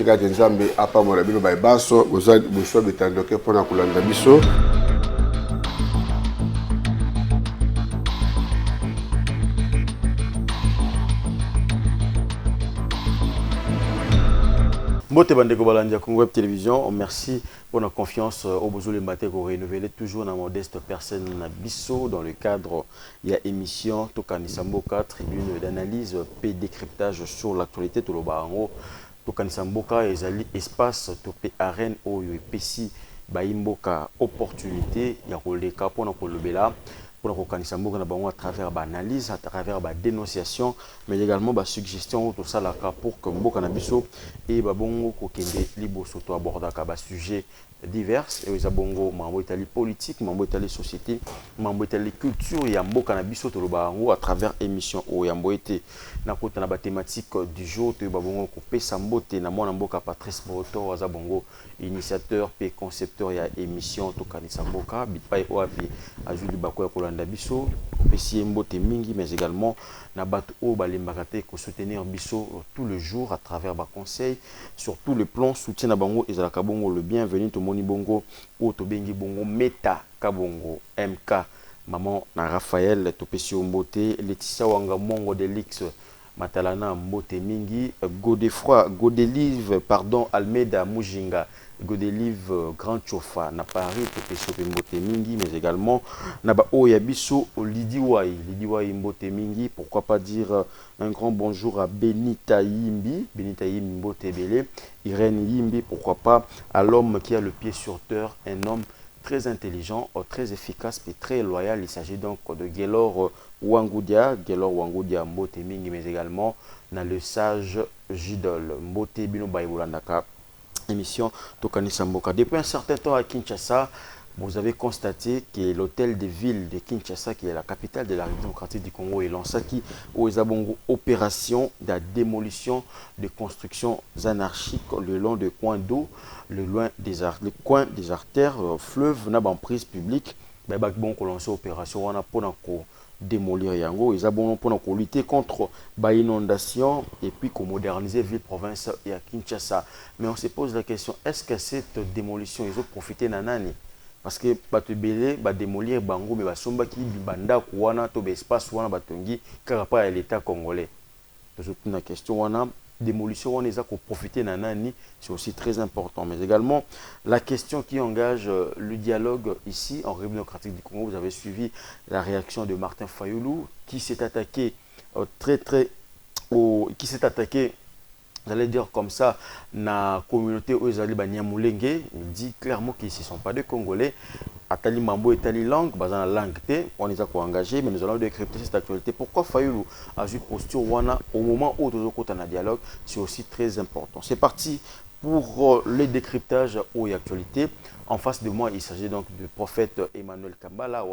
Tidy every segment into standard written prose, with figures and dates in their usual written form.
tika nzambe apa mona bino ba baso boza boso betandoke pona kulanda biso. Mbote Bandeko Balandia Congo Web Télévision, merci pour la confiance au besoin de matin qu'on renouveler toujours dans modeste personne Bisso dans le cadre il y a émission Tokanisamboka tribune d'analyse P décryptage sur l'actualité tout le barango Tokanisamboka ezali espace topé arène au PC baimboka opportunité ya koleka pona kolobela pour à travers l'analyse, à travers la dénonciation, mais également la suggestion tout ça pour que Mboka Nabiso et Babongo Kokende Libo Soto abordent un sujet divers et ils abongo mambo itali politique, mambo itali société, mambo itali culture et Mboka Nabiso to lobango à travers émission o yambo été na kota na ba thématique du jour to babongo ko pesa mbote na mwana Mboka Patrice Boto wazabongo initiateur et concepteur ya émission to kanisa Mboka bipai oapi azuli bako ya kolanda biso pesi mbote mingi mais également na bato o balimbakate ko soutenir biso tout le jour à travers ba conseil sur tous les plans soutien na bango ezalaka bongo le bienvenu to moni bongo o to bengi bongo meta kabongo MK maman na Raphaël to pesi mbote Laetitia Wanga Mongo de Lix Matalana mbote mingi Godelive pardon Almeida Mujinga Godelive Grand Chofa na Paris to pesi mbote mingi mais également na ba o yabiso Lidiwai mbote mingi pourquoi pas dire un grand bonjour à Benita Yimbi mbote belé Irène Yimbi pourquoi pas à l'homme qui a le pied sur terre un homme très intelligent, très efficace et très loyal. Il s'agit donc de Gelor Wangoudia Mbote Mingi, mais également dans le sage Jidol Mbote Bino Baïboulandaka. Émission Tokani Samboka. Depuis un certain temps à Kinshasa, vous avez constaté que l'hôtel de ville de Kinshasa, qui est la capitale de la République démocratique du Congo, est lancé où ils ont opération de démolition de constructions anarchiques le long des coins d'eau, le coin des artères, fleuves, en prise publique. Ils ont lancé opération pour démolir Yango. Ils ont lutter contre l'inondation et puis moderniser ville province et à Kinshasa. Mais on se pose la question, est-ce que cette démolition, ils ont profité de nani? Parce que bato belé ba démolir bango mais basomba ki bibanda kuwana to be espace wana batongi car pas à l'état congolais. Donc une question wana démolition wana eza ko profiter na nani, c'est aussi très important mais également la question qui engage le dialogue ici en République démocratique du Congo. Vous avez suivi la réaction de Martin Fayulu qui s'est attaqué qui s'est attaqué, j'allais dire comme ça, la communauté Ozali Banyamulenge. Il dit clairement qu'ils ne sont pas des Congolais. Atali Mambo et Tali langue, basant la langue T, on les a engagés, mais nous allons décrypter cette actualité. Pourquoi Fayulu a eu posture Wana au moment où nous avons un dialogue, c'est aussi très important. C'est parti pour le décryptage aux actualités. En face de moi, il s'agit donc du prophète Emmanuel Kambala,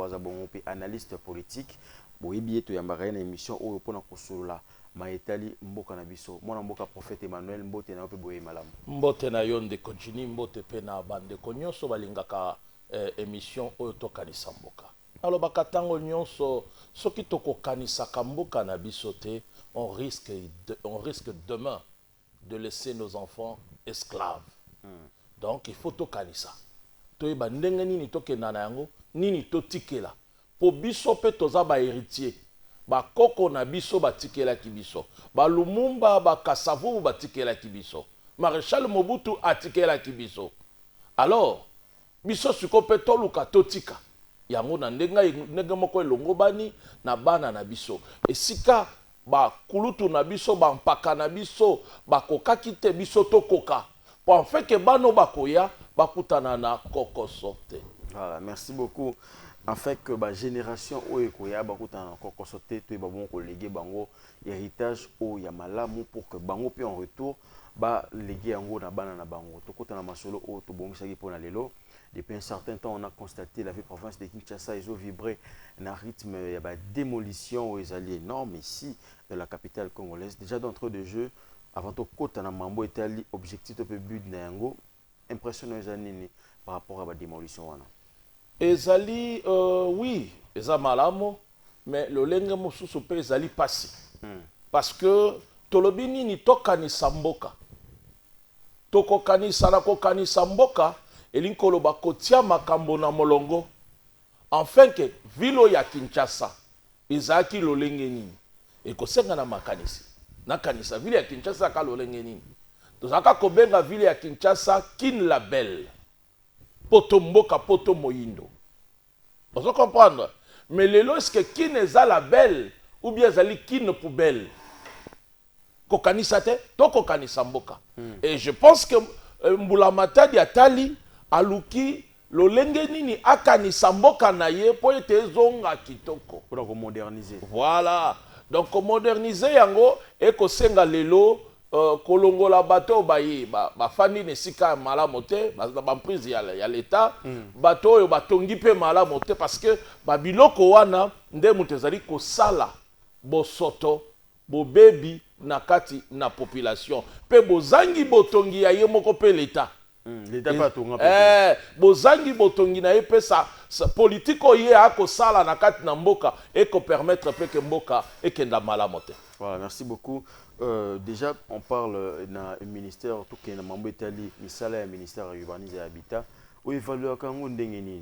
analyste politique. Bon, il y a une émission où on a Maetali Mboka Nabiso, mon Mboka prophète Emmanuel Mbote na pe boye malamu. Mbote na yonde continue mbote pe na bande konyoso balingaka émission oyo tokanisa mboka. Alors bakatango nyonso soki tokokanisa mboka na biso te, on risque demain de laisser nos enfants esclaves. Donc il faut tokanisa. Toyeba ndenge nini tokenda na yango, nini totikela. Po biso pe toza ba héritier. Ba koko na biso batikela kibiso, ba Lumumba ba Kasavu batikela kibiso, Maréchal Mobutu atikela kibiso. Alors biso siko peto luka totika yango na ndenge moko elongo bani na bana na biso esika ba kulutu na biso ba mpaka na biso ba kokaki te biso tokoka po en fait que bano bakoya bakutana na koko sorte. Voilà, merci beaucoup. En fait que la génération oyekoya bakuta encore consulter to babon ko léguer bango héritage o ya malamu pour que bango puis en retour ba léguer yango na bana na bango to kota na masolo o to bongisa ki pona lelo. Depuis un certain temps on a constaté la ville province de Kinshasa ils ont vibré un rythme ya ba démolition aux alliés énorme ici de la capitale congolaise. Déjà d'entrée de jeu avant to kota na mambo etali objectif to pe but na yango impressionnant nini par rapport à la démolition wana. Ezali, oui, eza malamo, mais le lenge mosusu pe ezali passé. Parce que tolobini ni toka ni samboka. tokokanisa na kokanisa mboka elingi koloba kotia makambo na molongo enfin ke vilo ya Kinshasa ezalaki lolenge nini ekosenga na makanisi nakanisa vile ya Kinshasa ka lolenge nini tozalaka kobenga vile ya Kinshasa kin label poto mboka poto moyindo ozo comprendre mais lelo est-ce que kin eza label ou bien ezali kin poubelle kokanisa te to kokanisa mboka et je pense que Mbula Matadi atali aluki lolenge nini akanisa mboka na ye po ete ezonga kitoko pour moderniser. Voilà, donc moderniser yango ekosenga lelo kolongola bato baye bafandi nesika malamu te bamprise ya l'état bato oyo batongi mpe malamu te parce que babiloko wana nde moto ezali kosala bosoto bobebi na kati na population pe bozangi botongi ya ye moko pe l'état l'état pas tonga bozangi botongi na ye pe sa politiko ye akosala na kati na mboka eko permettre pe ke mboka ekenda malamu te. Voilà, merci beaucoup. Déjà, on parle d'un ministère, tout qui est dans l'Italie, misala ya ministère urbanisme et habitat. Où évalue kango ndenge nini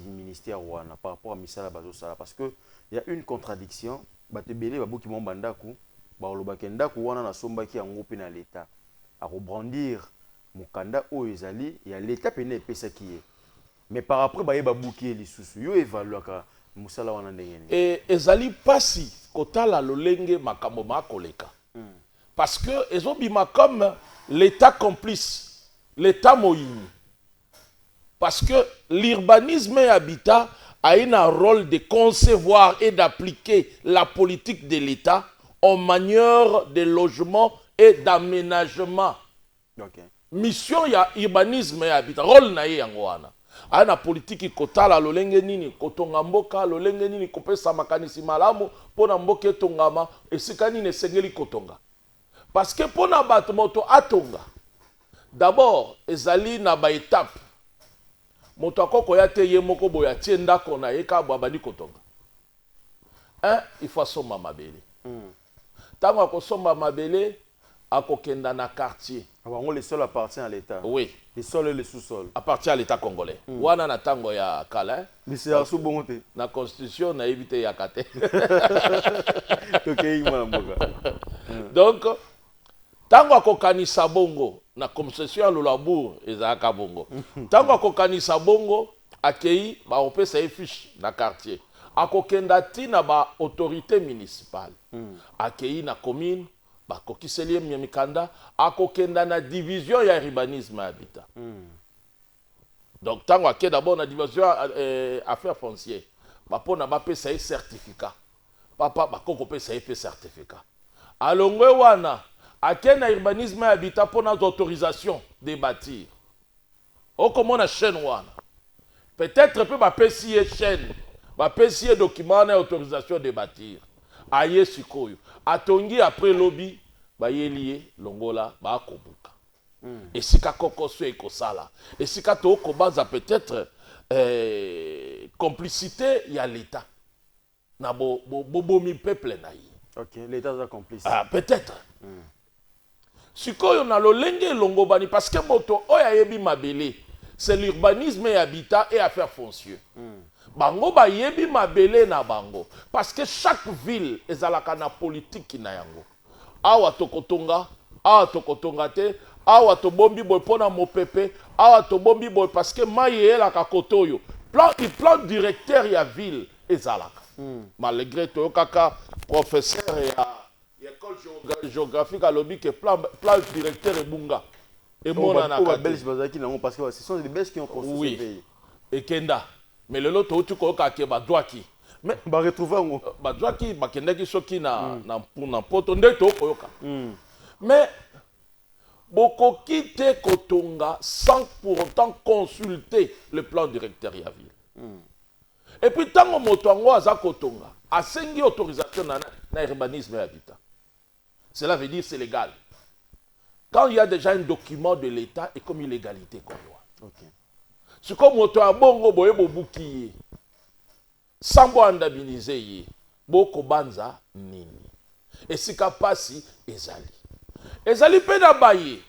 ministère wana par rapport à misala bazo sala parce que il y a une contradiction. Batebele babuki mon bandaku, ba olobaki ndaku wana na somba ki yango pe na l'état. À rebrandir mukanda o ezali, il y a l'état pene pesa ki ye. Mais par après ba babuki lisusu. Yo évalue ka musala wana ndenge nini. Et ezali pasi kotala lolenge makambo makoleka. Parce que ezobima comme l'état complice, l'état moyini. Parce que l'urbanisme et habitat a un rôle de concevoir et d'appliquer la politique de l'État en manière de logement et d'aménagement. Okay. Mission ya urbanisme et habitat, rôle na ye yango wana. Ana politique kotala lolenge nini kotonga mboka lolenge nini kopesa makanisi malamu pona mboka etongama esika nini esengeli kotonga. Parce que pona bato moto atonga d'abord ezali na ba étape moto akoko ya te ye moko boya tie ndako na ye ka bwabani kotonga il faut asomba mabele tango akosomba mabele akokenda na quartier le sol appartient à l'État. Oui. Le sol et le sous-sol appartient à l'État congolais. Wana na tango ya kala mais c'est à sous-bonté na constitution na évité ya kate. Donc tango akokanisa bongo na concession ya Lolabour ezaka bongo tango akokanisa bongo akei ba opesa e fiche na quartier akokenda ti na ba autorité municipale akei na commune ba kokiseli mikanda akokenda na division ya urbanisme habitat donc tango akei d'abord na division affaires foncières ba pona ba pesa e certificat papa ba koko pesa e certificat alongwe wana akena urbanisme habitat pour notre autorisation de bâtir. O comment on chaîne wana. Peut-être peut ba pesier chaîne, ba pesier document na autorisation de bâtir. Aye sikoyo. Atongi après lobby ba yelie longola ba kobuka. Et sika kokoso ekosala. Et sika to kobaza peut-être complicité ya l'état. Na bobomi peuple na yi. OK, l'état est complice. Ah peut-être. Sikoyo na lolenge longobani parce que moto oya yebi mabele c'est l'urbanisme et habitat et affaires foncières. Bango ba yebi mabele na bango parce que chaque ville ezalaka na politique na yango. Awa tokotonga te, awa to bombi boy pona mopepe, awa to bombi boy parce que maye la kakotoyo. Plan directeur ya ville ezalaka. Malgré to kaka professeur ya l'école géographique a lobby que plan directeur et bunga et mon parce que ce sont des Belges qui ont construit ce pays et kenda mais le lot tu ko ka ke ba droaki mais ba retrouver ngo ba droaki ba kenda ki soki na poto nde to koyoka mais boko kite kotonga sans pour autant consulter le plan directeur ya ville et puis tango moto ngo aza kotonga asengi autorisation na urbanisme et habitat. Cela veut dire c'est légal. Quand il y a déjà un document de l'État et comme illégalité qu'on doit. Okay. C'est comme moto a bongo boye bobuki sans bo andabiliser boko banza nini. Et si kapasi ezali. Ezali pe na baye.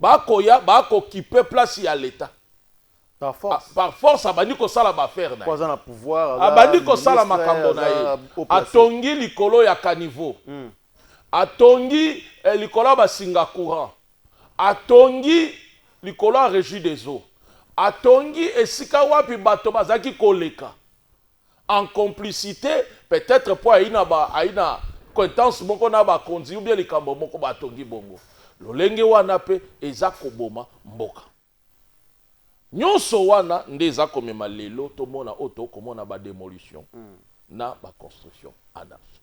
bakoya bakokipe place ya l'État. Par force. Par force, abandi kosala baaffaire na ye. Pas un pouvoir. Abandi kosala makambo na ye. Atongi likolo ya caniveau. Atongi likolo ya basinga courant. Atongi likolo ya régie des eaux. Atongi esika wapi bato bazaki koleka. En complicité, peut-être pour aina contence moko na ba konzi ou bien likambo moko batongi bongo. Lolenge wana pe eza koboma mboka. Nyonso wana nde eza komema lelo tomona oto komona ba démolition na ba construction anarchique.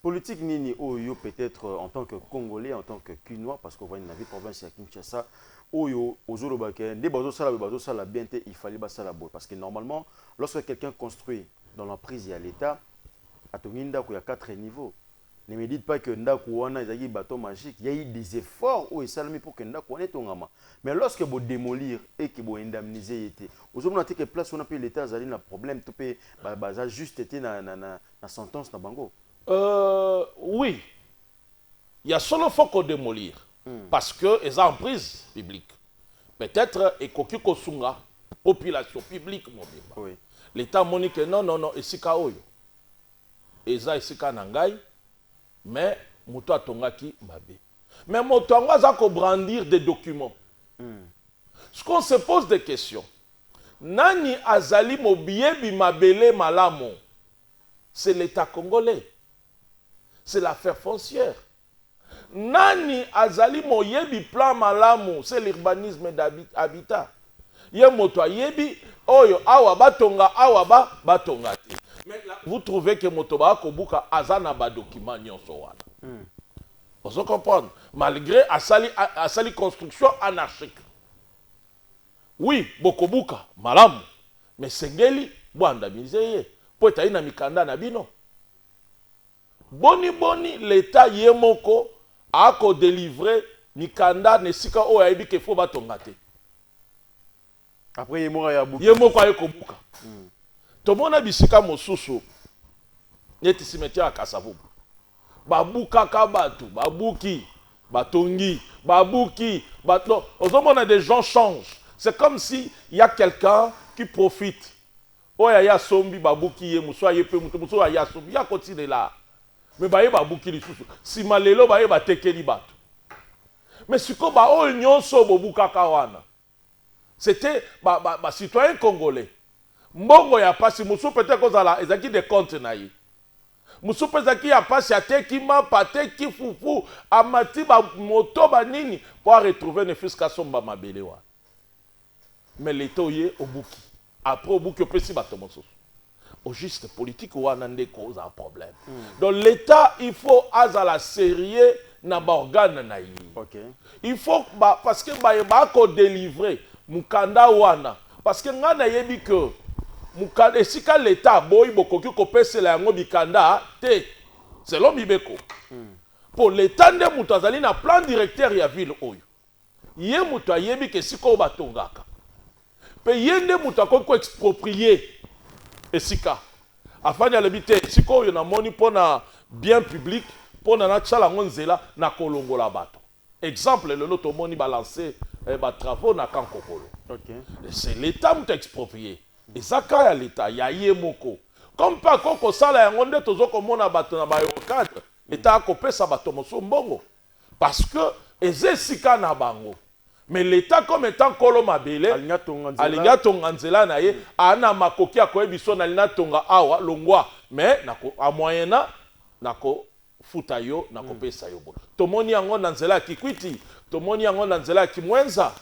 Politique nini oyo peut-être en tant que Congolais, en tant que Kinois, parce qu'on voit une ville province à Kinshasa, oyo ozolo bake nde bazo sala bien te, il fallait basala boy parce que normalement lorsque quelqu'un construit dans l'emprise il y a l'État à Tonginda il y a 4 niveaux. Ne me dites pas que ndako wana ezaki bateau magique, il y a eu des efforts où esalami pour que ndako wana tongama. Mais lorsque vous démolir et que vous indemniser été, ozomona na que place on a payé l'État azali na problème tout pe baza juste été na sentence na bango. Oui. Il y a seulement faut qu'on démolir parce que les emprises publiques peut-être et koki kosunga population publique mobimba. Oui. L'État monique non esika oyo. Eza esika na ngai. Mais moto atongaki mabe. Mais moto angaza ko brandir des documents. Ce qu'on se pose des questions. Nani azali mobiebi mabele malamo? C'est l'État congolais. C'est l'affaire foncière. Nani azali moyebi plan malamo? C'est l'urbanisme d'habitat. Ye moto ayebi oyo awa batonga awa batonga te. Mais là, vous trouvez que Motoba Kobuka azana ba document nyonso wana. Vous comprenez? Malgré asali construction anarchique. Oui, Bokobuka, malam. Mais Sengeli, Bwanda Mizeye, Poeta ina mikanda na bino. Boni, l'État yemoko a ko délivrer mikanda nesika o yaebi ke fo batongate. Après yemoko ya buka. Yemoko aye kobuka. Tomona bisika mosusu neti cimetière à Kasavubu. Babuka kabatu, babuki, batongi, babuki, batlo. Ozomona des gens changent. C'est comme si il y a quelqu'un qui profite. Oya ya sombi babuki ye muso ayepe muso ya sombi ya continue là. Mais baye babuki lisusu. Si malelo baye batekeli batu. Mais siko ba o nyonso bobuka kawana. C'était citoyen congolais. Mbongo ya pasi musu peut-être kozala ezaki des comptes na ye. Musu peut-être ya pasi ateki mapa ateki fufu amati ba moto ba nini pour retrouver ne fils kasomba mabele wa. Mais l'État yé obuki. Après obuki opesi bato mosusu. Au juste politique wana nde cause un problème. Donc l'État il faut azala sérieux na ba organe na ye. OK. Il faut parce que ba ko délivrer mukanda wana parce que ngana yebi que mukanda esika l'État boy bokoki kopesela yango bikanda te selon bibeko. Pour l'État nde mutu azali na plan directeur ya ville oyo. Ye mutu ayebi ke siko batongaka. Pe yende mutu akoko exproprier esika. Afanya lebite siko oyo na moni pona bien public pona na tsala ngonzela na kolongola bato. Exemple le loto moni balancer ba travaux na Kankokolo. OK. C'est l'État mutu exproprié. Et ça quand ya l'État ya yemoko. Comme pas koko sala yango nde tozoko mona bato na ba cadre. État akopesa bato moso mbongo. Parce que ezesika na bango. Mais l'État comme étant kolo mabele alinga tonga nzela na ye ana makoki akoyebiso na lina tonga awa longwa mais nako a moyena nako futa yo nako pesa yo bo tomoni yango na nzela kikwiti tomoni yango na nzela kimwenza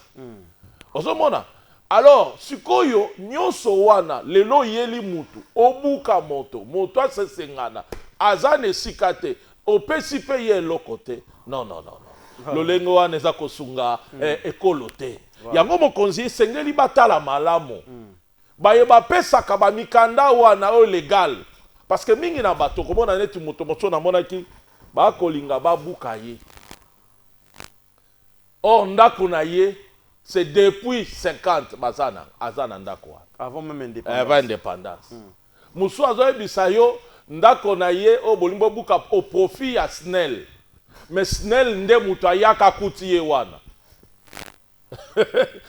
ozomona alors sikoyo nyonso wana lelo yeli mutu obuka moto asesengana azane sikate opesi pe ye lokote non lolengo wana eza kosunga ekolo te yango mokonzi sengeli batala malamu baye bapesaka bamikanda wana oyo légal parce que mingi na bato komona neti moto moso na monaki bakolinga babuka ye or ndako na ye c'est depuis 50 bazana azana ndako wana avant même indépendance musu azoyebisa yo ndako na ye o bolimbo buka au profit ya SNEL. Mais SNEL nde mutu ayaka kuti ye wana.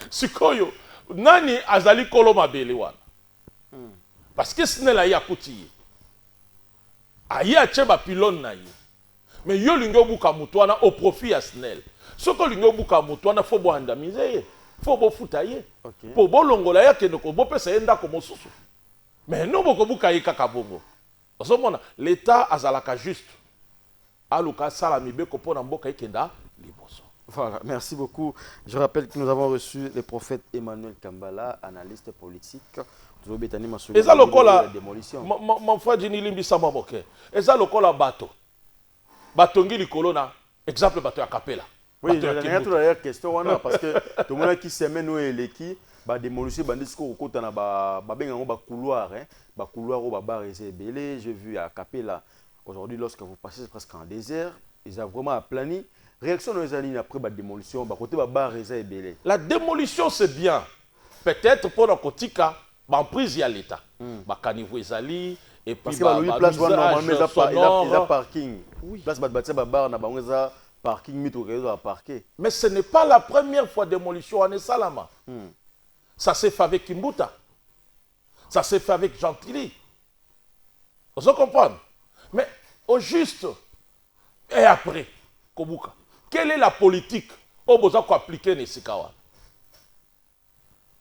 sikoyo nani azali kolo mabele wana parce que SNEL ayi akuti ye ayi atie bapilone na ye mais yo lingi obuka moto wana au profit ya SNEL soko lingi obuka moto wana fo boandamize ye fo bofuta ye po bolongola ye akende bopesa ye ndako mosusu mais no bokobuka ye kaka bongo ozomona l'état azalaka juste aluka sala mibeko mpona mboka ekenda liboso. Voilà, merci beaucoup. Je rappelle que nous avons reçu le prophète Emmanuel Kambala, analyste politique. Et ça, la démolition. Mon frère Jini Limbisa Mamoke. Et ça, le bateau. Batongi Likolona, exemple bateau à Capella. Oui, il y a une question parce que tout le monde qui s'aimait nous et les qui ba démolition bandisco au côté na ba benga ba couloir hein, ba couloir au bar et belé, j'ai vu à Capella aujourd'hui lorsque vous passez presque en désert, ils ont vraiment aplani. Réaction de les années après la démolition, côté bar et belé. La démolition c'est bien. Peut-être pour la kotika, en prise il y a l'état. Ba caniveau ezali et puis parce que ba place normalement il a parking. Oui. Place bâtir bar na ba parking mito à parquer. Mais ce n'est pas la première fois démolition en Salama. Ça s'est fait avec Kimbuta. Ça s'est fait avec Gentilly. Vous comprenez? Mais au juste, et après, Kobuka, quelle est la politique au besoin qu'on applique Nesikawa?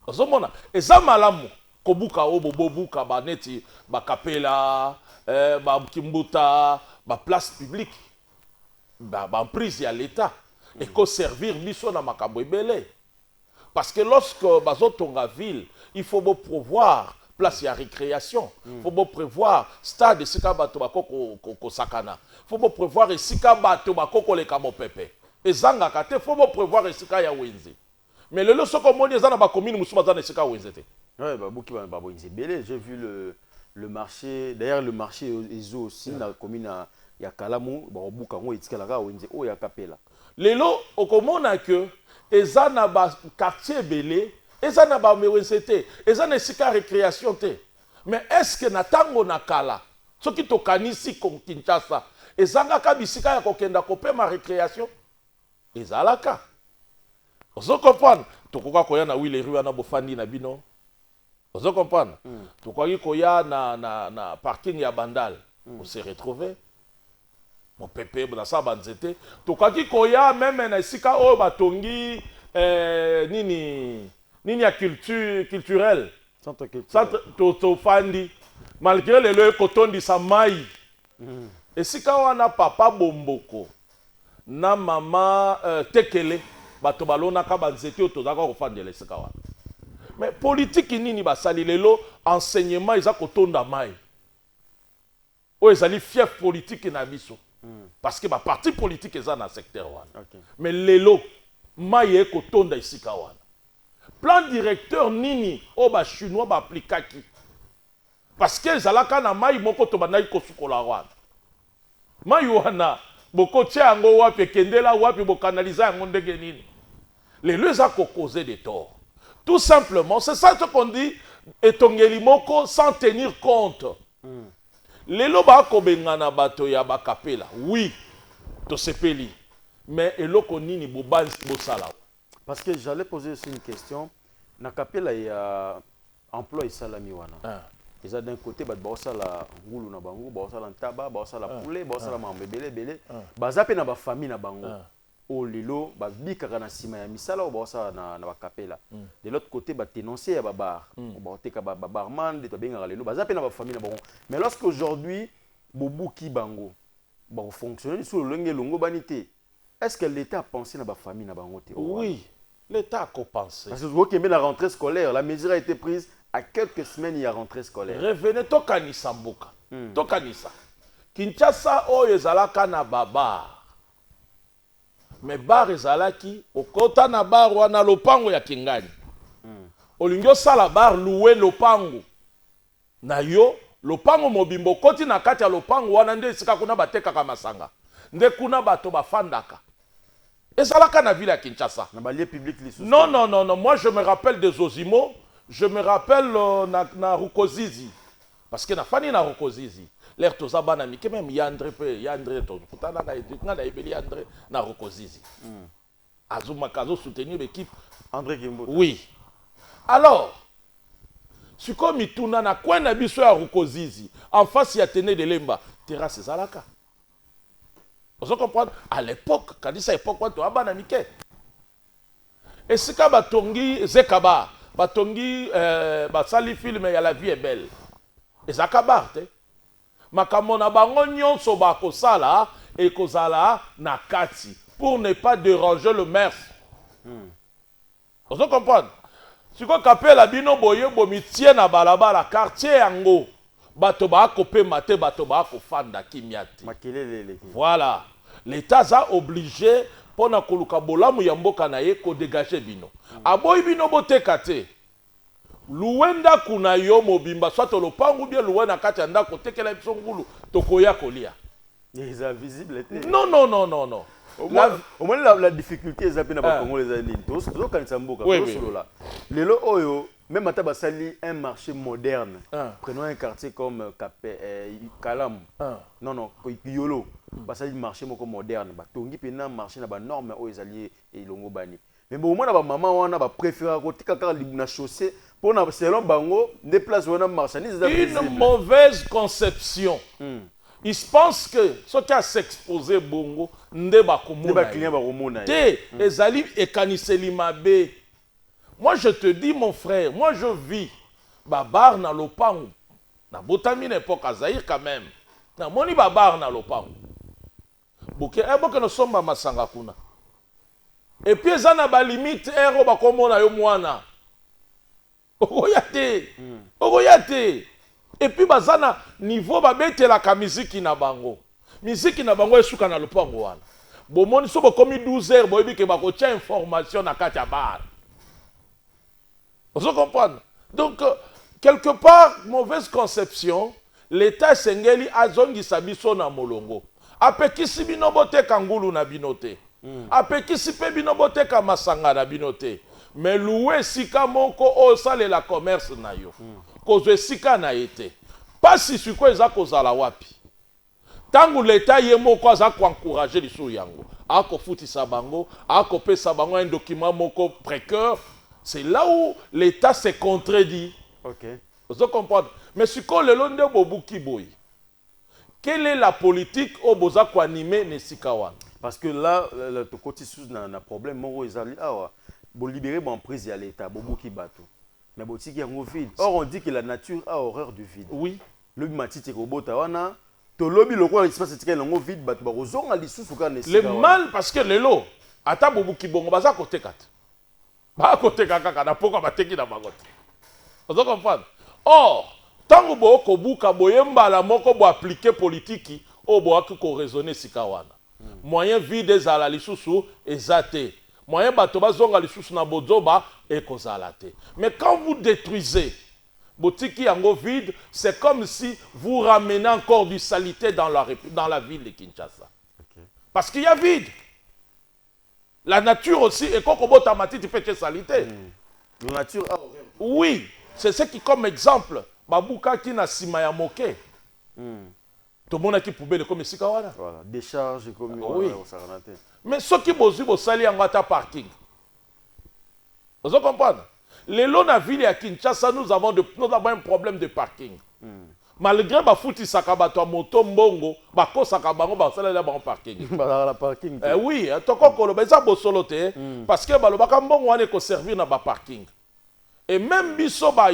Vous comprenez? Et ça, malamu, Kobuka, Obobuka, Baneti, Bakapela, Kimbuta, place publique, en prise à l'État, et qu'on servir biso na makambo ebele. Parce que lorsque bazotonga ville, il faut prévoir place de récréation, il faut prévoir stade sika bato bakoko sakana, il faut prévoir sika bato bakoko le kamo pepe. Et zanga kate, il faut prévoir sika ya wenze. Mais le soko moni ezana ba commune musuma zana sika wenze te. Ouais, bah beaucoup ba wenze belé, j'ai vu le marché, d'ailleurs le marché Ezo aussi dans la commune ya Kalamu, ba obuka ngo etikala ka wenze o ya Kapela. Lelo okomona que ezana ba quartier belé, ezana ba mewensete, ezana sika récréation te. Mais est-ce que na tango na kala, soki to kanisi kon Kinshasa, ezanga ka bisika ya kokenda kopema récréation? Ezalaka. Ozo comprendre? Tokoka koya na wile rue na bofandi na bino. Ozo comprendre? Tokoki koya na parking ya Bandal. On s'est retrouvé. Mon pépé, na sa banzete. Tokoki koya même na sika o batongi nini ya culturelle. Centre Tofandi. Malgré le kotondi sa mai. Et sika wana papa Bomboko na mama Tekele bato balona ka banzete otozaka kofandela sika wana. Mais politique nini basali lelo enseignement eza kotonda mai. O ezali fief politique na biso. Parce que ba parti politique eza na secteur wana. Mais lelo mai e kotonda isika wana. Plan directeur nini o ba chinois ba aplikaki. Parce que ezalaka na mai moko to banai kosukola wana. Mai wana boko tia yango wapi kendela wapi bo canaliser yango ndenge nini. Les deux ont causé des torts. Tout simplement, c'est ça ce qu'on dit, etongeli moko sans tenir compte. Les loba kobengana bato ya bakapela. Oui, to sepeli. Mais eloko nini boban bosala. Parce que j'allais poser aussi une question. Na kapela ya emploi et salami wana. Ils ont d'un côté bat bosala ngulu na bango, bosala ntaba, bosala poulet, bosala mambebele belé. Bazape na ba famille na bango. O lilo ba bikaka na sima ya misala o bosala na ba kapela. De l'autre côté ba dénoncer ya ba bar. O ba teka ba barman de to benga lelo bazape na ba famille na bango. Mais lorsque aujourd'hui bobuki bango ba fonctionner sur le longo banité. Est-ce que l'État a pensé na ba famille na bango te? Oui, l'État a pensé. Parce que vous voyez que la rentrée scolaire, la mesure a été prise à quelques semaines il y a rentrée scolaire. Revenez tokanisa mboka. Tokanisa. Kinshasa oyo ezalaka na babar. Mais bar ezalaki okota na bar wana lopango ya Kingani. Olingyo sala bar loué lopango. Na yo lopango mobimbo koti na kati ya lopango wana nde sika kuna batekaka masanga. Nde kuna bato bafandaka. Ezalaka na ville ya Kinshasa. Na balier public non, moi je me rappelle des Ozimo, je me rappelle na Rukozizi. Parce que na fani na Rukozizi. L'air tozaba na mike même Yandre to kutana na edukna na ebeli Yandre na Rukozizi. azomaka soutenir l'équipe. André Kimbuta. Oui. Alors, si comme mituna na kwa na biso ya Rukozizi en face ya Tene de Lemba, terrasse ezalaka. Vous comprenez? À l'époque, quand dit ça époque quand tu as banamike. Et si ka batongi Zekaba, batongi basali film ya La vie est belle. Ezakabar te. Makamona bango nyonso ba kosala et kozala na kati pour ne pas déranger le maire. Vous comprenez? Si vous avez la bino boye bomitie na balabala quartier yango bato ba kopé maté bato ba ko fanda kimiati. Voilà. L'État a obligé pour na koluka bolamu ya mboka na ye ko dégager bino. Aboyi bino boteka te. Luwenda kuna yo mobimba soit lopangu bien luwena kati anda ko tekela biso ngulu tokoya kolia. Ils sont visibles. Non non non non non. Au moins la difficulté est zapina ba Congo les années. Tout quand ça mboka. Les lo oyo même à Tabasali un marché moderne. Prenons un quartier comme Kalam. Non non, Yolo. Basali marché moko moderne. Ba tongi pena marché na ba norme o ezali et longo bani. Mais bon moi na ba maman wana ba préférer ko tika na chaussée pour na selon bango des places wana marchandise. Une mauvaise conception. Ils pensent que ce qui a s'exposé bongo nde ba komona. Te ezali ekaniseli mabe. Moi je te dis mon frère, moi je vis babar na lopangu. Na botami n'époque à Zaïre quand même. Na moni babar na lopangu. Boke boke no somba masanga kuna. Et puis ezana ba limite ero ba komona yo mwana. Okoyate. Okoyate. Et puis bazana niveau babetela ka miziki na bango. Miziki na bango esuka na lopango wana. Bomoni so bokomi 12 heures boyebi ke bako tia information na kati ya bar. Vous comprenez? Donc quelque part mauvaise conception, l'État sengeli azongisa biso na molongo. Apekisi bino boteka ngulu na binote. Apekisi pe bino boteka masanga na binote. Mais loué sika moko o sale la commerce na yo. Kozwe sika na été. Pas si siko eza kozala wapi. Tangu l'État ye moko aza ko encourager lisu yango. Ako futisa bango, ako pesa bango un document moko précaire. C'est là où l'État se contredit. OK. Vous comprenez? Mais siko le londe bobuki boy. Quelle est la politique au boza ko animer ne sikawan? Parce que là le côté sous na problème moko ezali awa. Bon libérer bon prise à l'État, bobuki bateau. Mais botiki yango vide. Or on dit que la nature a horreur du vide. Oui. Le matiti robota wana to lobby loko espace tika yango vide bato ba kozonga lisusu ka nesi. Le mal parce que lelo ata bobuki bongo baza côté 4. Ba côté kaka na poko bateki na bangote. Vous comprenez? Or, tango bo ko buka boyemba la moko bo appliquer politique o bo ko raisonner sika wana. Moyen vide ezala lisusu ezate. Moyen bato bazonga lisusu na bozoba et kozalate. Mais quand vous détruisez botiki yango vide, c'est comme si vous ramenez encore du salité dans la ville de Kinshasa. Okay. Parce qu'il y a vide. La nature aussi est comme matiti fait salité. La nature a oui, c'est ce qui comme exemple babuka ki na sima ya moke. Tout le monde qui poubelle comme ici kawana. Voilà, décharge comme oui. Mais ce qui bozu bo sali ngata parking. Vous comprenez? Les lots na ville à Kinshasa nous avons un problème de parking. Malgré ba futi sakabato moto mbongo, ba ko sakabango ba sala la bon parking. La parking. Oui, toko kolo ba za bo solo te parce que ba lo ba mbongo wane ko servir na ba parking. Et même biso ba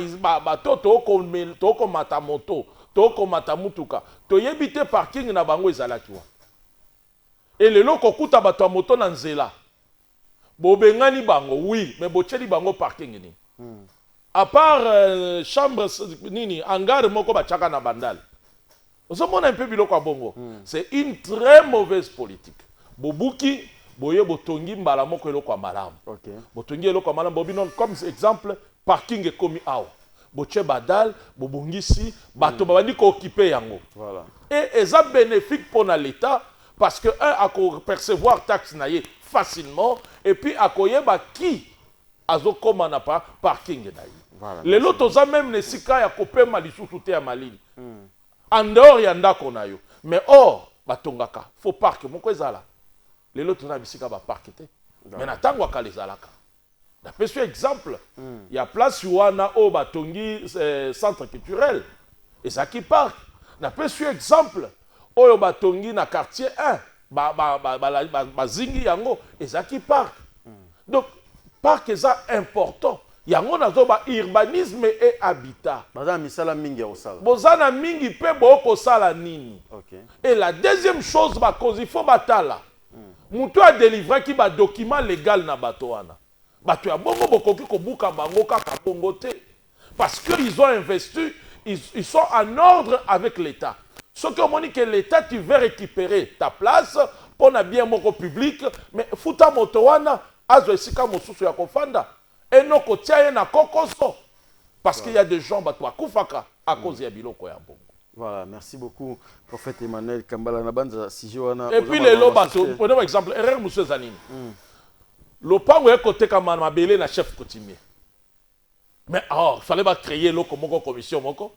toto ko mata moto, toko mata mutuka, to yebite parking na bango ezalaki wa. Et le loko kuta bato moto na nzela. Bobengani bango, oui, mais bocheli bango parking ni. À part chambre nini, hangar moko bachaka na bandal. Vous savez un peu biloko bongo. C'est une très mauvaise politique. Bobuki, boye botongi mbala moko eloko malam. OK. Botongi eloko malam bobinon comme exemple parking ekomi awa. Boche badal, bobungisi, bato babandi ko occuper yango. Voilà. Et eza bénéfique pour l'État parce que un a percevoir taxe naie facilement et puis a koyeba qui azokoma na pa parking naie. Voilà. Les lotos a même les sika ya kopema lisusu te ya malili. En dehors ya ndako na yo. Mais or batongaka, faut park moko ezala. Les lotos na bisika ba park te. Mais n'attends pas les alaka. D'après ce exemple, il y a place où on a au Batongi centre culturel. Et ça qui part. D'après ce exemple, au Batongi na quartier 1, Zingi yango, et ça qui part. Donc, parc est important. Yango nazo ba urbanisme et habitat. Bazana misala mingi ya osala. Bozana mingi pe boko sala nini. OK. Et la deuxième chose ba cause il faut batala. Muto a délivré qui ba document légal na bato wana. Bato ya bongo bokoki ko buka bango kaka bongo te. Parce que ils ont investi, ils sont en ordre avec l'État. Ce que on dit que l'État tu veux récupérer ta place pour na bien moko public mais futa moto wana azo esika mosusu ya kofanda. Et non kotia na kokoso. Parce qu'il y a des gens bato akufaka à cause ya biloko ya bongo. Voilà, merci beaucoup, prophète Emmanuel Kambala Nabanza Sijoana. Et puis les lots bateaux, prenez un exemple, erreur monsieur Zanine. Le pango est côté comme ma belé na chef coutumier. Mais il fallait pas créer l'eau comme commission moko.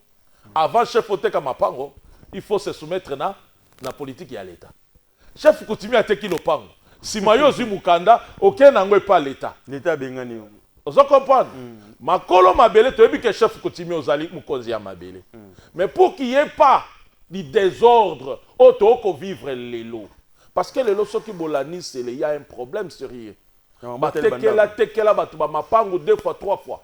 Avant chef côté comme pango, il faut se soumettre na politique et à l'État. Chef coutumier a été qui le pango. Si mayo zimukanda, aucun n'angoe pas l'État. L'État bengani. Vous comprenez? Makolo mabele, tu as vu que chef coutumier aux alliés moukonzi à mabele. Mais pour qu'il n'y ait pas de désordre, auto ko vivre les lots. Parce que les lots, ceux qui bolani, il y a un problème sérieux. Tekela, batuba mapango 2 fois, 3 fois.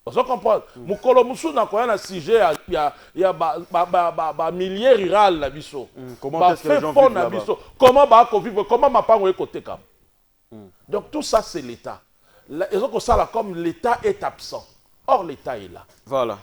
Vous comprenez? Mukolo musu na koya na sujet, il y a milliers rural la biso. Comment est-ce que les gens vivent là-bas? Comment ba ko vivre? Comment mapango est côté kam? Donc tout ça c'est l'État. Ils ont ça comme l'État est absent. Or, l'État est là. Voilà.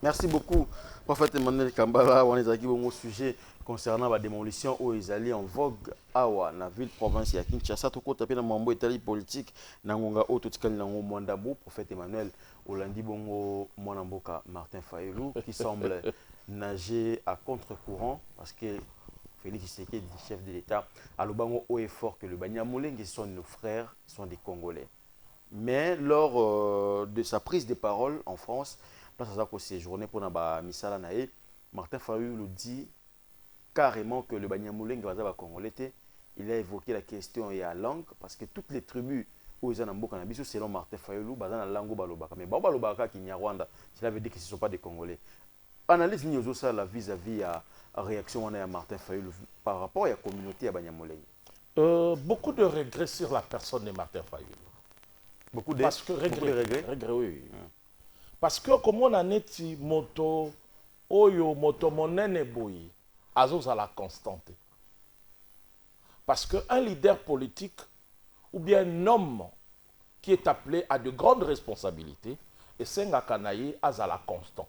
Merci beaucoup, prophète Emmanuel Kambala. On est aquí au sujet concernant la démolition où ils allaient en vogue à la ville province de Kinshasa. Tout côté de mambo Italie politique. Nangonga autotikali nango Mwandabo, prophète Emmanuel Olandi Bongo Mwanamboka Martin Fayulu qui semble nager à contre-courant parce que Félix Tshisekedi, chef de l'État, a le bango haut et fort que le Banyamulenge sont nos frères, sont des Congolais. Mais lors de sa prise de parole en France, place à sa séjourné pour la Misala Nae, Martin Fayulu dit carrément que le Banyamulenge va congolais. Il a évoqué la question et la langue parce que toutes les tribus où ils ont en Canabiso, selon Martin Fayulu, dans la langue balobaka. Mais balobaka qui n'y a Rwanda, cela veut dire que ce ne sont pas des Congolais. Analyse nous ça vis-à-vis à la réaction de Martin Fayulu par rapport à la communauté à Banyamulenge. Beaucoup de regrets sur la personne de Martin Fayulu. Beaucoup de regrets, oui. Parce que comme on a neti moto, oyo moto monene boyi, azos à la constante. Parce qu'un leader politique ou bien un homme qui est appelé à de grandes responsabilités, et c'est un kanaye à la constante.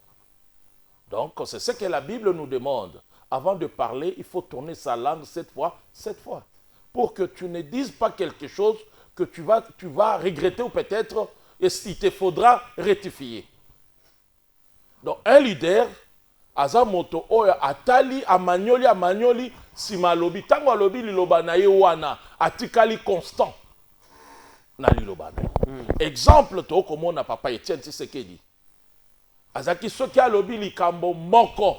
Donc c'est ce que la Bible nous demande. Avant de parler, il faut tourner sa langue 7 fois, pour que tu ne dises pas quelque chose que tu vas regretter ou peut-être et il te faudra rectifier. Donc un leader, azamoto oya atali amanyoli sima lobi tango lobi liloba na ye wana atikali constant na liloba na. Exemple to komona papa Etienne Tshisekedi. Azaki soki alobi likambo moko.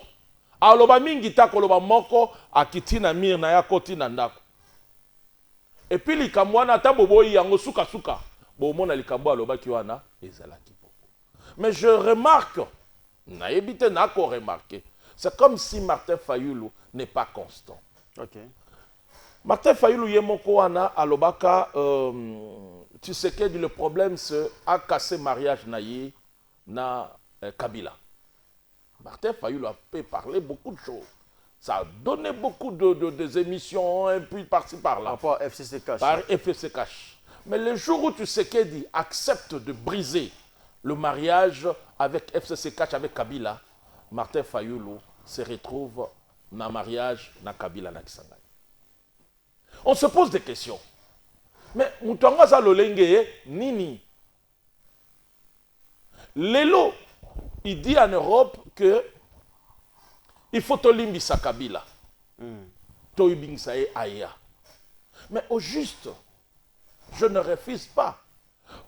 Aloba mingi ta koloba moko akitina mir na ya koti na ndako. Et puis likambo wana ta boboyi yango suka bomona likambo alobaki wana ezalaki poko. Mais je remarque, na ebite na ko remarquer, c'est comme si Martin Fayulu n'est pas constant. OK. Martin Fayulu yemoko wana alobaka tu sais que le problème c'est à casser mariage naïe na Kabila. Martin Fayulu a pu parler beaucoup de choses. Ça a donné beaucoup de émissions, et puis par-ci par-là. Par rapport à FCC Cash. Par FCC Cash. Mais le jour où Tshisekedi accepte de briser le mariage avec FCC Cash, avec Kabila, Martin Fayulu se retrouve dans le mariage na Kabila na Kisangani. On se pose des questions. Mais Moutonga za lolenge nini? Lelo, il dit en Europe que il faut tolimbisa Kabila. Toibingsa e aya. Mais au juste, je ne refuse pas.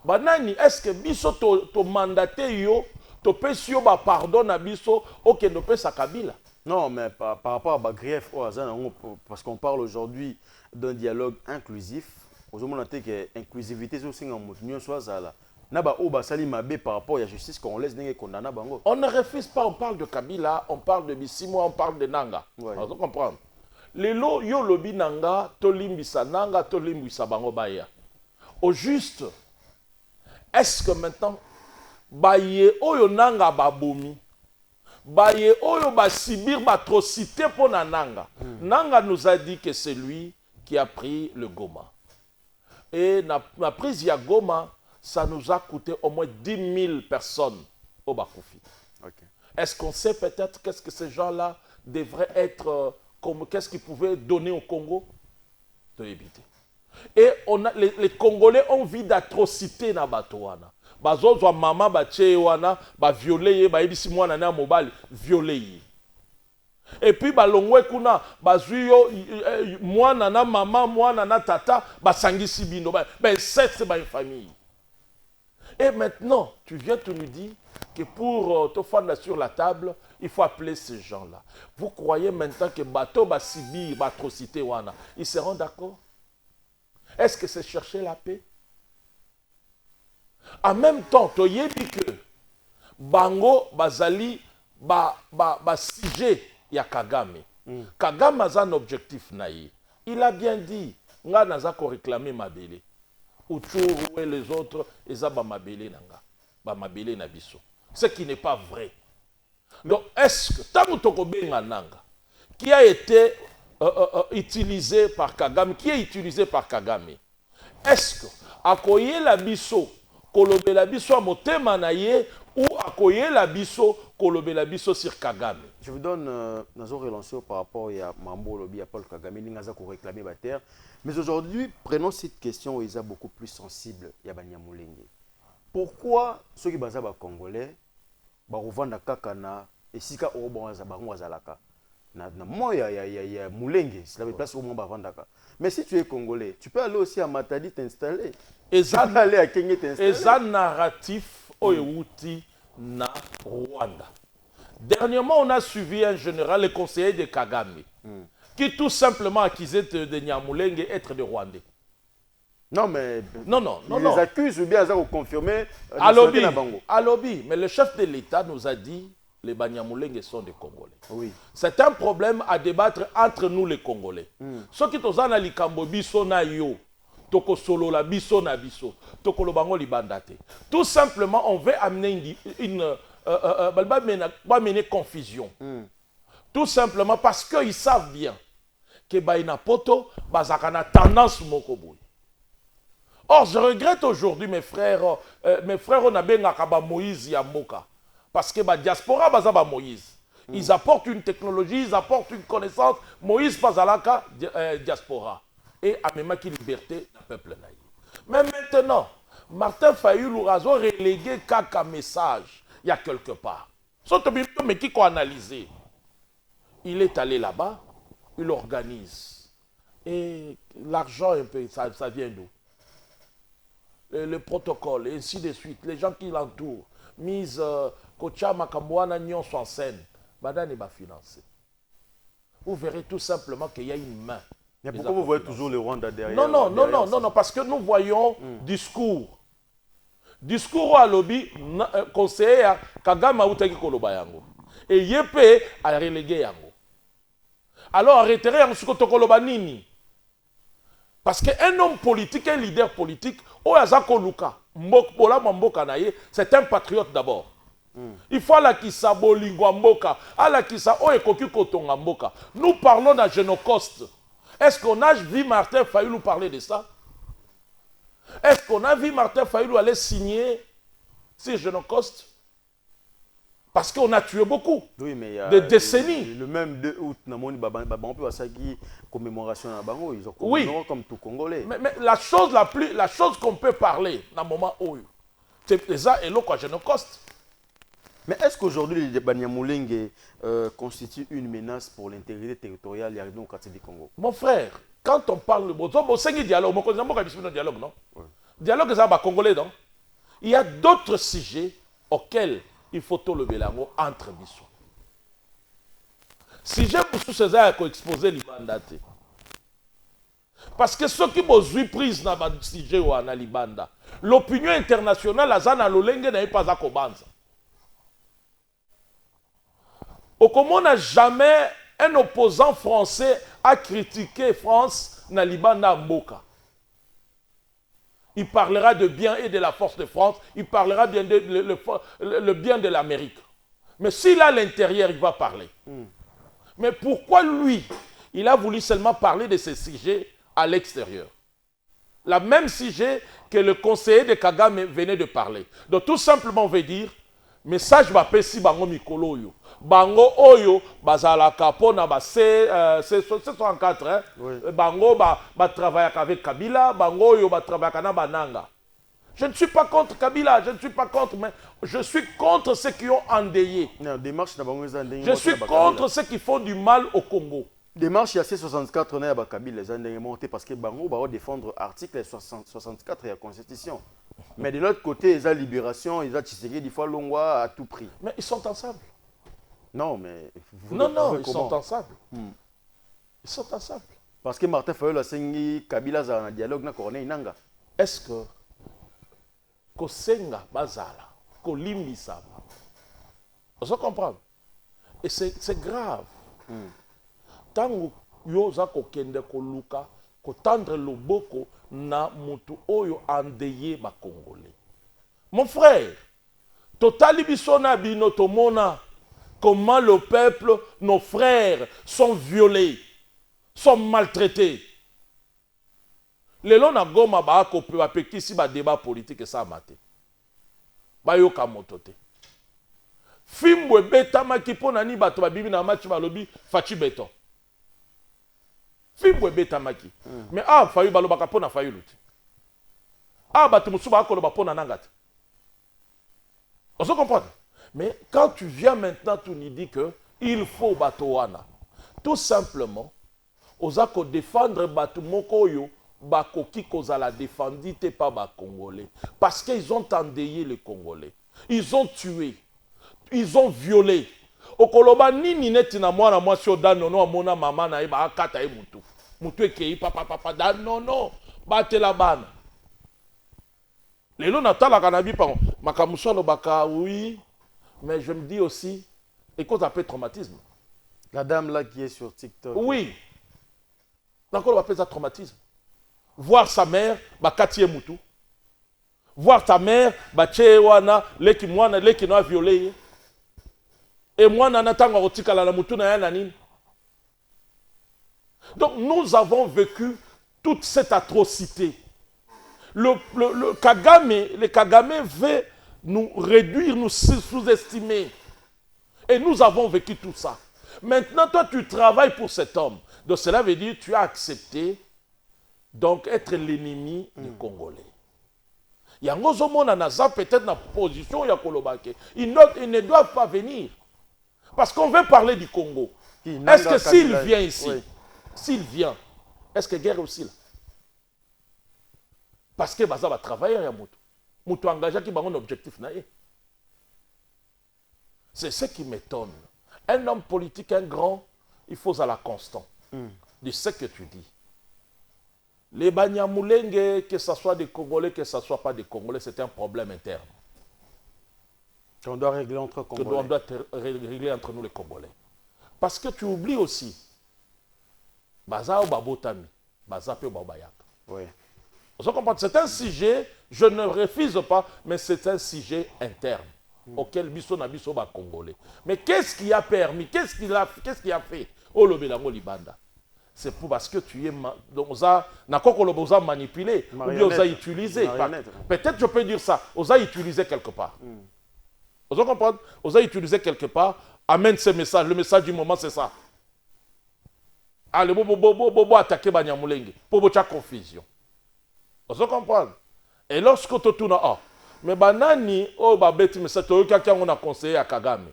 Banani, est-ce que biso to mandaté yo, to pesio ba pardon na biso, ok, no pesa Kabila? Non, mais par rapport à grief, parce qu'on parle aujourd'hui d'un dialogue inclusif, ozomona te que inclusivité ezosenga moto nyonso azala na baoyo basali mabe par rapport à la justice congolaise ndenge ekondana bango. On ne refuse pas, on parle de Kabila, on parle de Bissimo, on parle de Nanga. Ouais. On doit comprendre. Lelo yo lobi Nanga, tolimbisa Nanga, tolimbisa bango baya. Au juste, est-ce que maintenant, baye oyo Nanga babomi, baye oyo basibir batrocité pour Nanga. Nanga nous a dit que c'est lui qui a pris le Goma. Et la prise ya Goma, ça nous a coûté au moins 10 000 personnes au Bakoufi. Okay. Est-ce qu'on sait peut-être qu'est-ce que ces gens-là devraient être, qu'est-ce qu'ils pouvaient donner au Congo? De éviter. Et les Congolais ont vu d'atrocités na Batouana. Bazozwa mama bache wana, ba violé, ba ebisi mwana na mobile, violé. Et puis balongwe kuna bazuyo mwana na mama mwana na tata basangisi bino ben c'est une famille. Et maintenant tu viens tu nous dis que pour te fendre sur la table il faut appeler ces gens-là. Vous croyez maintenant que bateau basibi batrocité wana ils seront d'accord? Est-ce que c'est chercher la paix? En même temps tu yebi que bango bazali ba sujet ya Kagame. Kagame a un objectif naïe. Il a bien dit, nga naza ko réclamer mabele. Autour et les autres, ils ont mabele nanga, ba mabele na biso. Ce qui n'est pas vrai. Donc est-ce que Tamutoko Benga nanga, qui a été utilisé par Kagame, qui est utilisé par Kagame, est-ce que akoye la biso, kolobe la biso a motema na ye, ou akoye la biso, kolobe la biso sur Kagame? Je vous donne nous relancer par rapport à Mambo Lobby à Paul Kagame, Ningaza pour réclamer la terre. Mais aujourd'hui, prenons cette question où ils sont beaucoup plus sensibles. Yabania Moulenge. Pourquoi ceux qui basent les Congolais, Barouvanda Kakana et Sika Obanza Barwazalaka? Na moi il y a Moulenge, c'est la place où on Bavandaka. Mais si tu es Congolais, tu peux aller aussi à Matadi t'installer. Et ça aller à Kenya t'installer. Et ça narratif Oyewuti na Rwanda. Dernièrement, on a suivi un général, le conseiller de Kagame, qui tout simplement accusait de Nyamulenge être de Rwandais. Non, mais non. Les accuse ou bien ils ont confirmé. Alobi, mais le chef de l'État nous a dit les Banyamulenge sont des Congolais. Oui. C'est un problème à débattre entre nous les Congolais. Ceux qui sont dans Likambo biso na yo, toko solo la biso na biso, toko lo bango libandate. Tout simplement, on veut amener une mener confusion. Tout simplement parce qu'ils savent bien que Baïna Poto bazakana tendance mokoboui. Or, je regrette aujourd'hui mes frères on a bien akaba Moïse Yamboka parce que ba diaspora bazaba Moïse. Ils apportent une technologie, ils apportent une connaissance. Moïse bazalaka diaspora et amema qui liberté du peuple naïf. Mais maintenant, Martin Fayulu a relégué quelques messages. Il y a quelque part. Mais qui a analysé? Il est allé là-bas, il organise. Et l'argent, un peu, ça vient d'où? Le protocole, et ainsi de suite. Les gens qui l'entourent, mise Kocha Makambouana Nyon en scène, Badane va financer. Vous verrez tout simplement qu'il y a une main. Mais pourquoi vous voyez toujours le Rwanda derrière? Non, parce que nous voyons discours. Discours à lobby conseiller à Kagame Outaki Koloba yango et Yepe a relégué yango. Alors arrêtez en ce Koloba nini. Parce qu'un homme politique, un leader politique, Oyazako Luka, Mbokola Mamboka naye, c'est un patriote d'abord. Il faut la kisa bolingwa mboka, ala kisa oyekoki kotonga mboka. Nous parlons d'un génocoste. Est-ce qu'on a vu Martin Fayulu parler de ça? Est-ce qu'on a vu Martin Fayulu aller signer ces Génocoste? Parce qu'on a tué beaucoup. Oui, mais il y a des décennies. Le même 2 août, on peut voir commémoration à Bango, ils ont commémoré comme tout Congolais. Mais la chose qu'on peut parler dans le moment où c'est ça et l'autre Génocoste. Mais est-ce qu'aujourd'hui les Banyamulenge constituent une menace pour l'intégrité territoriale et au quartier du Congo? Mon frère, quand on parle de dialogue, dialogue, non? Ouais. Dialogue, c'est un Congolais, non? Il y a d'autres sujets auxquels il faut tout le bélango entre bisous. Sujet pour ce César qui exposé l'Ibandate. Parce que ceux qui ont prise dans le sujet ou en Libanda, l'opinion internationale, azana lolenge n'a pas à kobanza. Au comment n'a jamais un opposant français a critiqué France dans Libanda Mboka. Il parlera de bien et de la force de France, il parlera bien de le bien de l'Amérique. Mais s'il a l'intérieur, il va parler. Mais pourquoi lui, il a voulu seulement parler de ce sujet à l'extérieur? La même sujet que le conseiller de Kagame venait de parler. Donc tout simplement, on veut dire, message va pesi bango mikolo yo. Bango oyo bazalaka pona ba C64 hein. Oui. Bango ba travailler avec Kabila, bango oyo ba travailler na bananga. Je ne suis pas contre Kabila, je ne suis pas contre, mais je suis contre ceux qui ont endeuillé. Je suis contre ceux qui font du mal au Congo. Démarche il y a C64 on est à Kabila les années monté parce que bango va défendre article 64 de la Constitution. Mais de l'autre côté, ils ont libération, ils ont Tshisekedi, il faut l'ongwa à tout prix. Mais ils sont ensemble. Non, mais... Non, ils sont ensemble. Ils sont ensemble. Parce que Martin Fayol a sengi Kabila a un dialogue na Corneille Nanga. Est-ce que Kosenga Bazala, Kolimbi Sama, vous comprenez? Et c'est grave. Tant que yoza kokende koluka, kotendre loboko na mutu oyo endeuillé ba Congolais. Mon frère, totali bisona bino tomona comment le peuple, nos frères sont violés, sont maltraités. Les gens na goma ba ko pe apekisi ba débat politique ça maté. Ba yo kamotote. Fimbwe betama ki pona ni bato ba bibi na match balobi fachi beton. Fimbwe betama ki. Mais fayu balo baka pona fayu luti. Bato musu ba ko lo ba pona nangati. On se comprend? Mais quand tu viens maintenant, tu nous dis que il faut Batowana. Tout simplement, osako défendre Bato Mokoyo, Bakoki Kozala défendu, t'es pas ba Congolais. Parce qu'ils ont endeuillé les Congolais. Ils ont tué. Ils ont violé. Okoloba nini neti na moi sur danono mona mama na iba akata e mutu. Mutu ekei papa danono bate la bana. Les gens n'attendent pas kanabi par makamusolo baka oui. Mais je me dis aussi, et cause un peu de traumatisme. La dame là qui est sur TikTok. Oui. D'accord, on va appeler ça traumatisme. Voir sa mère, Katie Moutou. Voir ta mère, Tchewana, Leki Mwana, Leki Noa violé. Et moi, Nanatanga Rotika la Moutou na Yananine. Donc nous avons vécu toute cette atrocité. Le Kagame veut nous réduire, nous sous-estimer. Et nous avons vécu tout ça. Maintenant, toi, tu travailles pour cet homme. Donc, cela veut dire que tu as accepté donc être l'ennemi du Congolais. Il y a un homme peut-être dans la position ils ne doivent pas venir. Parce qu'on veut parler du Congo. Est-ce que s'il vient ici, s'il vient, est-ce que guerre aussi là? Parce que Baza va travailler à Moutou. Moutou engagé qui a un objectif. C'est ce qui m'étonne. Un homme politique, un grand, il faut à la constant. De ce que tu dis. Les Banyamulenge, que ce soit des Congolais, que ce ne soit pas des Congolais, c'est un problème interne. Qu'on doit régler entre Congolais. On doit régler entre nous les Congolais. Parce que tu oublies aussi, Baza ou Babotami, Baza ou Babayaka. Oui. C'est un sujet, je ne refuse pas, mais c'est un sujet interne auquel Bisso na Bisso va Congolais. Mais qu'est-ce qui a permis, qu'est-ce qui a fait au Lobelango Libanda? C'est parce que tu es manipulé, ou bien on a utilisé. Peut-être je peux dire ça, on a utilisé quelque part. Vous comprenez? On a utilisé quelque part, amène ce message, le message du moment c'est ça. Allez, bobo attaquer Banyamulenge, pour votre confusion. Vous comprenez? Et lorsque tu tournes, mais banani, babeti, mais c'est toi qui a conseillé à Kagame.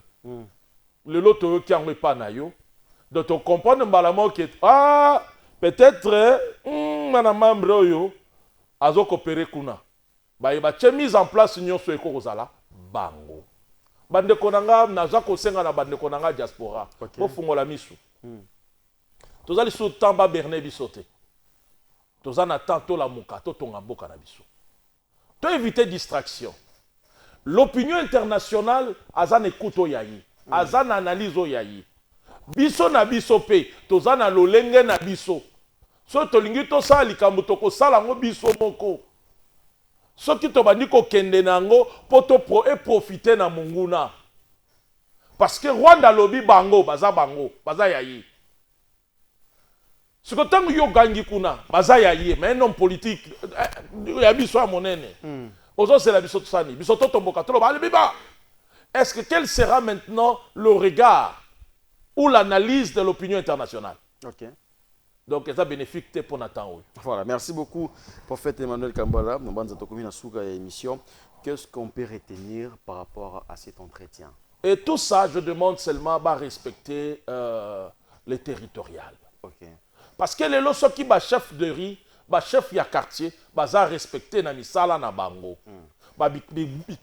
Le lot qui a pas nayo. Donc tu comprends que peut-être madame Mbroyo a coopéré kuna. Ba mise en place union sur ekozala bango. Bande konanga naza ko senga na bande konanga diaspora. Ko fungola misu. Tozali sous tamba Berné bisoté. tozana temps to la muka to tonga mboka na biso. To éviter distraction. L'opinion internationale azan écoute yayi, azan analyse yayi. Biso na biso pe, tozana lolenge na biso. So tolingi to sa likambo to ko sala ngo biso moko. So ki to bandi ko kende nango poto profiter na munguna. Parce que Rwanda lobi bango, baza yayi. Ce que tant yo gangi kuna, baza yayi, mais un homme politique, ya biso a monene. Ozo c'est la biso tsani, biso to tomboka to ba biba. Est-ce que quel sera maintenant le regard ou l'analyse de l'opinion internationale? OK. Donc ça bénéfique pour Nathan. Voilà, merci beaucoup prophète Emmanuel Kambala, nous banza tokomi na suka ya émission. Qu'est-ce qu'on peut retenir par rapport à cet entretien? Et tout ça, je demande seulement à respecter les territoriales. OK. Parce que les lois qui ba chef de riz, ba chef ya quartier, baza respecter na misala na bango. Ba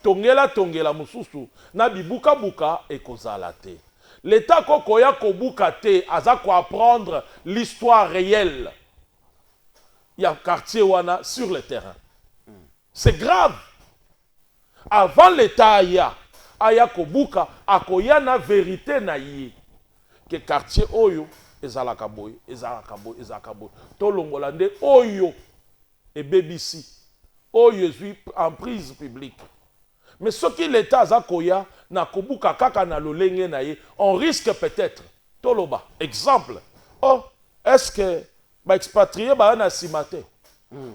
tongela mususu na bibuka buka e kozala te. L'État kokoya kobuka te aza ko apprendre l'histoire réelle. Ya quartier wana sur le terrain. C'est grave. Avant l'État aya kobuka akoya na vérité na yi que quartier oyo ezalaka boy to longola nde oyo e BBC oyo ezui en prise publique. Mais ce qui l'État azakoya na kobuka kaka na lolenge na ye, on risque peut-être toloba exemple. Oh, est-ce que ba expatrié ba na simate?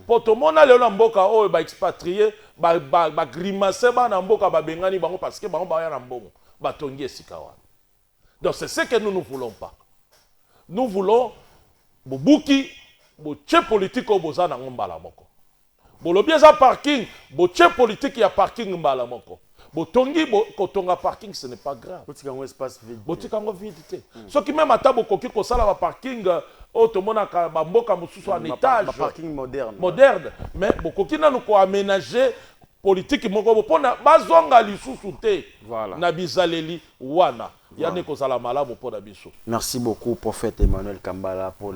Poto mona lelo na mboka oyo ba expatrié ba grimacer ba na mboka ba bengani bango parce que bango ba ya na mbongo ba tongi esika wana. Donc c'est ce que nous ne voulons pas. Nous voulons bobuki boche politique au boza na ngombala moko. Bolobi eza parking, boche politique ya parking mbala moko. Botongi kotonga parking, ce n'est pas grave. Botikango espace vide. Botikango vide te. Ce qui même ata bokoki ko sala ba parking automona ka ba mboka mususu en étage. Ba parking moderne. Moderne, mais bokoki nanu ko aménager politique moko bopona bazonga lisusu te. Voilà. Na bizaleli wana. Yani ko sala malamu po na biso. Merci beaucoup prophète Emmanuel Kambala pour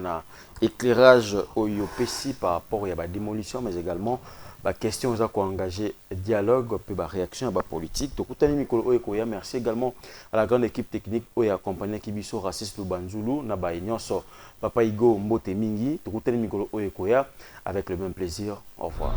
l'éclairage au YOPC par rapport à la démolition, mais également la question aux engager dialogue puis la réaction à la politique. Donc merci également à la grande équipe technique qui a accompagné Kibiso Raciste Lubanzulu na ba nyonso Papa Igo Mbote Mingi. Avec le même plaisir. Au revoir.